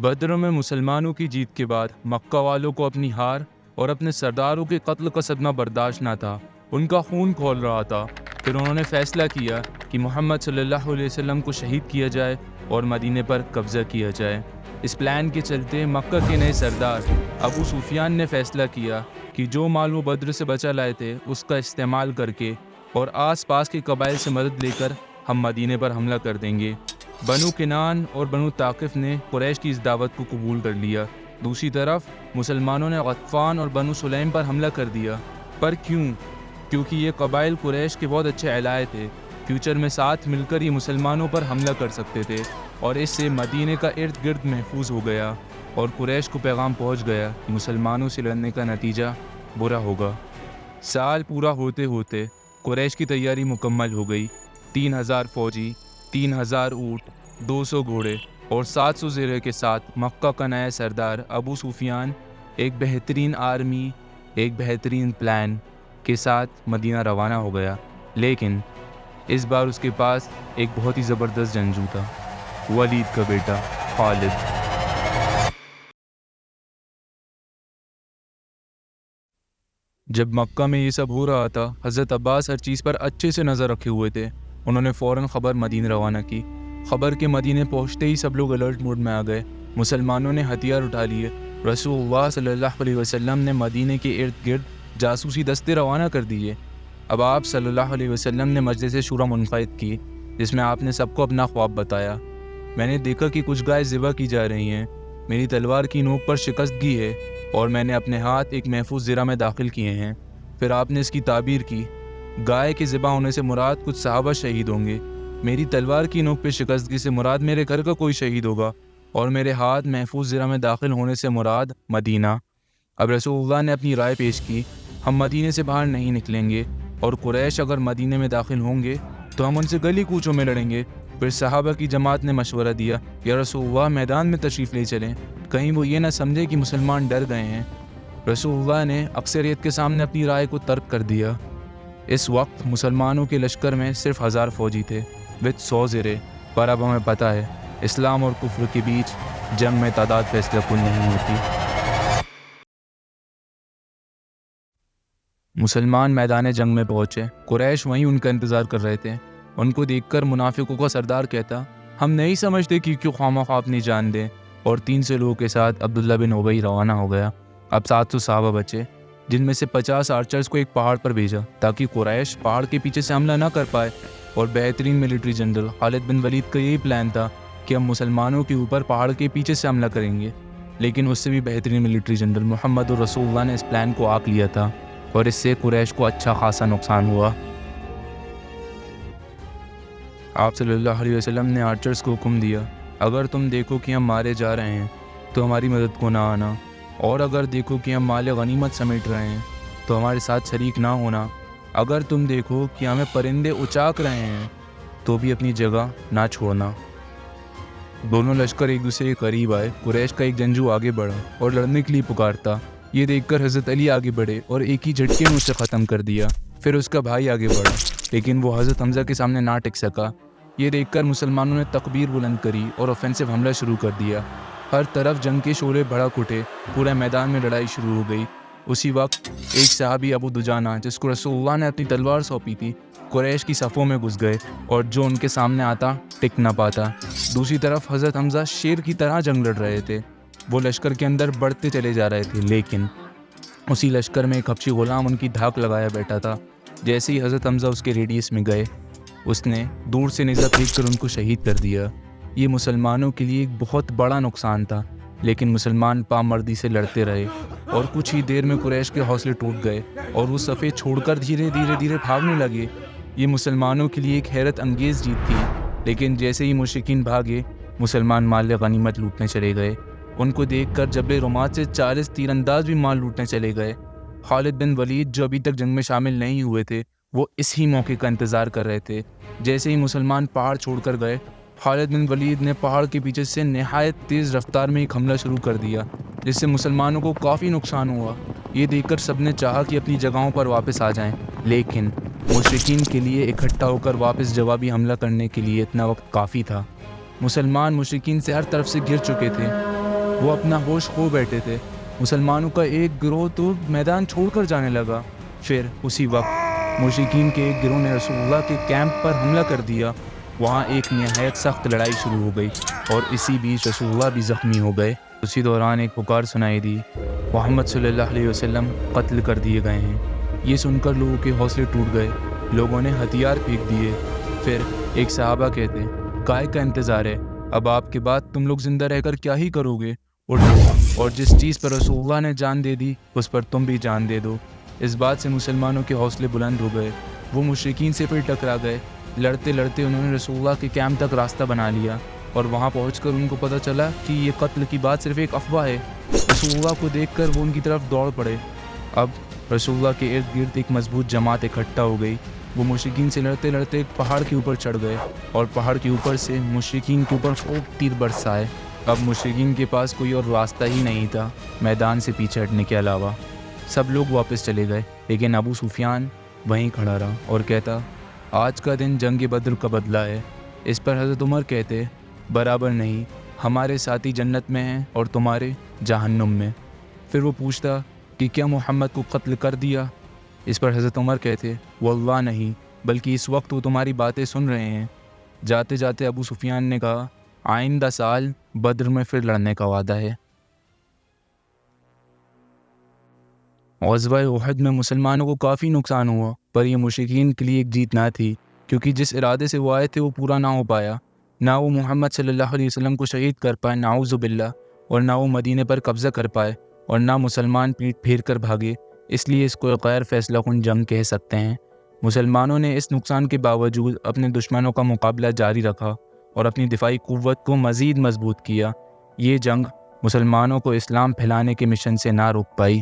بدر میں مسلمانوں کی جیت کے بعد مکہ والوں کو اپنی ہار اور اپنے سرداروں کے قتل کا صدمہ برداشت نہ تھا۔ ان کا خون کھول رہا تھا۔ پھر انہوں نے فیصلہ کیا کہ محمد صلی اللہ علیہ وسلم کو شہید کیا جائے اور مدینے پر قبضہ کیا جائے۔ اس پلان کے چلتے مکہ کے نئے سردار ابو سفیان نے فیصلہ کیا کہ جو مال وہ بدر سے بچا لائے تھے اس کا استعمال کر کے اور آس پاس کے قبائل سے مدد لے کر ہم مدینے پر حملہ کر دیں گے۔ بنو کنان اور بنو ثاقف نے قریش کی اس دعوت کو قبول کر لیا۔ دوسری طرف مسلمانوں نے غطفان اور بنو سلیم پر حملہ کر دیا۔ پر کیوں؟ کیونکہ یہ قبائل قریش کے بہت اچھے الائے تھے۔ فیوچر میں ساتھ مل کر یہ مسلمانوں پر حملہ کر سکتے تھے اور اس سے مدینے کا ارد گرد محفوظ ہو گیا اور قریش کو پیغام پہنچ گیا کہ مسلمانوں سے لڑنے کا نتیجہ برا ہوگا۔ سال پورا ہوتے ہوتے قریش کی تیاری مکمل ہو گئی۔ 3000 فوجی، 3000 اونٹ، 200 گھوڑے اور 700 زرے کے ساتھ مکہ کا نیا سردار ابو سفیان ایک بہترین آرمی، ایک بہترین پلان کے ساتھ مدینہ روانہ ہو گیا۔ لیکن اس بار اس کے پاس ایک بہت ہی زبردست جنگجو تھا، ولید کا بیٹا خالد۔ جب مکہ میں یہ سب ہو رہا تھا، حضرت عباس ہر چیز پر اچھے سے نظر رکھے ہوئے تھے۔ انہوں نے فوراً خبر مدینے روانہ کی۔ خبر کے مدینے پہنچتے ہی سب لوگ الرٹ موڈ میں آ گئے۔ مسلمانوں نے ہتھیار اٹھا لیے۔ رسول اللہ صلی اللہ علیہ وسلم نے مدینے کے ارد گرد جاسوسی دستے روانہ کر دیے۔ اب آپ صلی اللہ علیہ وسلم نے مجلس شورا منعقد کی، جس میں آپ نے سب کو اپنا خواب بتایا۔ میں نے دیکھا کہ کچھ گائے ذبح کی جا رہی ہیں، میری تلوار کی نوک پر شکستگی ہے اور میں نے اپنے ہاتھ ایک محفوظ زرہ میں داخل کیے ہیں۔ پھر آپ نے اس کی تعبیر کی، گائے کے ذبح ہونے سے مراد کچھ صحابہ شہید ہوں گے، میری تلوار کی نوک پہ شکستگی سے مراد میرے گھر کا کوئی شہید ہوگا، اور میرے ہاتھ محفوظ زرہ میں داخل ہونے سے مراد مدینہ۔ اب رسول اللہ نے اپنی رائے پیش کی، ہم مدینے سے باہر نہیں نکلیں گے، اور قریش اگر مدینے میں داخل ہوں گے تو ہم ان سے گلی کوچوں میں لڑیں گے۔ پھر صحابہ کی جماعت نے مشورہ دیا، یا رسول اللہ میدان میں تشریف لے چلیں، کہیں وہ یہ نہ سمجھے کہ مسلمان ڈر گئے ہیں۔ رسول اللہ نے اکثریت کے سامنے اپنی رائے کو ترک کر دیا۔ اس وقت مسلمانوں کے لشکر میں صرف 1000 فوجی تھے وچ 100 زرے، پر اب ہمیں پتہ ہے اسلام اور کفر کے بیچ جنگ میں تعداد فیصلہ کن نہیں ہوتی۔ مسلمان میدان جنگ میں پہنچے۔ قریش وہیں ان کا انتظار کر رہے تھے۔ ان کو دیکھ کر منافقوں کا سردار کہتا، ہم نہیں سمجھتے کہ کیوں خواہ اپنی جان دیں، اور 300 لوگوں کے ساتھ عبداللہ بن ابی روانہ ہو گیا۔ اب 700 صحابہ بچے، جن میں سے 50 آرچرز کو ایک پہاڑ پر بھیجا تاکہ قریش پہاڑ کے پیچھے سے حملہ نہ کر پائے، اور بہترین ملٹری جنرل خالد بن ولید کا یہی پلان تھا کہ ہم مسلمانوں کے اوپر پہاڑ کے پیچھے سے حملہ کریں گے۔ لیکن اس سے بھی بہترین ملٹری جنرل محمد رسول اللہ نے اس پلان کو آنک لیا تھا، اور اس سے قریش کو اچھا خاصا نقصان ہوا۔ آپ صلی اللہ علیہ وسلم نے آرچرز کو حکم دیا، اگر تم دیکھو کہ ہم مارے جا رہے ہیں تو ہماری مدد کو نہ آنا، اور اگر دیکھو کہ ہم مال غنیمت سمیٹ رہے ہیں تو ہمارے ساتھ شریک نہ ہونا، اگر تم دیکھو کہ ہمیں پرندے اچاک رہے ہیں تو بھی اپنی جگہ نہ چھوڑنا۔ دونوں لشکر ایک دوسرے کے قریب آئے۔ قریش کا ایک جنگجو آگے بڑھا اور لڑنے کے لیے پکارتا۔ یہ دیکھ کر حضرت علی آگے بڑھے اور ایک ہی جھٹکے میں اسے ختم کر دیا۔ پھر اس کا بھائی آگے بڑھا، لیکن وہ حضرت حمزہ کے سامنے نہ ٹک سکا۔ یہ دیکھ کر مسلمانوں نے تکبیر بلند کری اور آفینسو حملہ شروع کر دیا۔ ہر طرف جنگ کے شعلے بھڑک اٹھے، پورے میدان میں لڑائی شروع ہو گئی۔ اسی وقت ایک صحابی ابو دجانہ، جس کو رسول اللہ نے اپنی تلوار سونپی تھی، قریش کی صفوں میں گھس گئے اور جو ان کے سامنے آتا ٹک نہ پاتا۔ دوسری طرف حضرت حمزہ شیر کی طرح جنگ لڑ رہے تھے۔ وہ لشکر کے اندر بڑھتے چلے جا رہے تھے، لیکن اسی لشکر میں ایک حبشی غلام ان کی دھاک لگایا بیٹھا تھا۔ جیسے ہی حضرت حمزہ اس کے ریڈیس میں گئے، اس نے دور سے نیزہ پھینک کر ان کو شہید کر دیا۔ یہ مسلمانوں کے لیے ایک بہت بڑا نقصان تھا، لیکن مسلمان پامردی سے لڑتے رہے، اور کچھ ہی دیر میں قریش کے حوصلے ٹوٹ گئے اور وہ صفیں چھوڑ کر دھیرے دھیرے بھاگنے لگے۔ یہ مسلمانوں کے لیے ایک حیرت انگیز جیت تھی، لیکن جیسے ہی مشرکین بھاگے، مسلمان مال غنیمت لوٹنے چلے گئے۔ ان کو دیکھ کر جبل رمات سے 40 تیر انداز بھی مال لوٹنے چلے گئے۔ خالد بن ولید، جو ابھی تک جنگ میں شامل نہیں ہوئے تھے، وہ اس ہی موقع کا انتظار کر رہے تھے۔ جیسے ہی مسلمان پہاڑ چھوڑ کر گئے، خالد بن ولید نے پہاڑ کے پیچھے سے نہایت تیز رفتار میں ایک حملہ شروع کر دیا، جس سے مسلمانوں کو کافی نقصان ہوا۔ یہ دیکھ کر سب نے چاہا کہ اپنی جگہوں پر واپس آ جائیں، لیکن مشرکین کے لیے اکٹھا ہو کر واپس جوابی حملہ کرنے کے لیے اتنا وقت کافی تھا۔ مسلمان مشرکین سے ہر طرف سے گھر چکے تھے۔ وہ اپنا ہوش کھو بیٹھے تھے۔ مسلمانوں کا ایک گروہ تو میدان چھوڑ کر جانے لگا۔ پھر اسی وقت مشرکین کے ایک گروہ نے رسول اللہ کے کیمپ پر حملہ کر دیا۔ وہاں ایک نہایت سخت لڑائی شروع ہو گئی اور اسی بیچ رسول اللہ بھی زخمی ہو گئے۔ اسی دوران ایک پکار سنائی دی، محمد صلی اللہ علیہ وسلم قتل کر دیے گئے ہیں۔ یہ سن کر لوگوں کے حوصلے ٹوٹ گئے، لوگوں نے ہتھیار پھینک دیے۔ پھر ایک صحابہ کہتے، کائے کا انتظار ہے؟ اب آپ کے بعد تم لوگ زندہ رہ کر کیا ہی کرو گے؟ اور جس چیز پر رسول اللہ نے جان دے دی اس پر تم بھی جان دے دو۔ اس بات سے مسلمانوں کے حوصلے بلند ہو گئے۔ وہ مشرکین سے پھر ٹکرا گئے۔ لڑتے لڑتے انہوں نے رسول اللہ کے کیمپ تک راستہ بنا لیا اور وہاں پہنچ کر ان کو پتہ چلا کہ یہ قتل کی بات صرف ایک افواہ ہے۔ رسول اللہ کو دیکھ کر وہ ان کی طرف دوڑ پڑے۔ اب رسول اللہ کے ارد گرد ایک مضبوط جماعت اکٹھا ہو گئی۔ وہ مشرکین سے لڑتے لڑتے ایک پہاڑ کے اوپر چڑھ گئے اور پہاڑ کے اوپر سے مشرکین کے اوپر خوب تیر برسائے۔ اب مشرکین کے پاس کوئی اور راستہ ہی نہیں تھا میدان سے پیچھے ہٹنے کے علاوہ۔ سب لوگ واپس چلے گئے، لیکن ابو سفیان وہیں کھڑا رہا اور کہتا، آج کا دن جنگ بدر کا بدلہ ہے۔ اس پر حضرت عمر کہتے، برابر نہیں، ہمارے ساتھی جنت میں ہیں اور تمہارے جہنم میں۔ پھر وہ پوچھتا کہ کیا محمد کو قتل کر دیا؟ اس پر حضرت عمر کہتے، واللہ نہیں، بلکہ اس وقت وہ تمہاری باتیں سن رہے ہیں۔ جاتے جاتے ابو سفیان نے کہا، آئندہ سال بدر میں پھر لڑنے کا وعدہ ہے۔ غزوہ احد میں مسلمانوں کو کافی نقصان ہوا، پر یہ مشرکین کے لیے ایک جیت نہ تھی، کیونکہ جس ارادے سے وہ آئے تھے وہ پورا نہ ہو پایا۔ نہ وہ محمد صلی اللہ علیہ وسلم کو شہید کر پائے، نعوذ باللہ، اور نہ وہ مدینے پر قبضہ کر پائے، اور نہ مسلمان پیٹ پھیر کر بھاگے۔ اس لیے اس کو غیر فیصلہ کن جنگ کہہ سکتے ہیں۔ مسلمانوں نے اس نقصان کے باوجود اپنے دشمنوں کا مقابلہ جاری رکھا اور اپنی دفاعی قوت کو مزید مضبوط کیا۔ یہ جنگ مسلمانوں کو اسلام پھیلانے کے مشن سے نہ روک پائی۔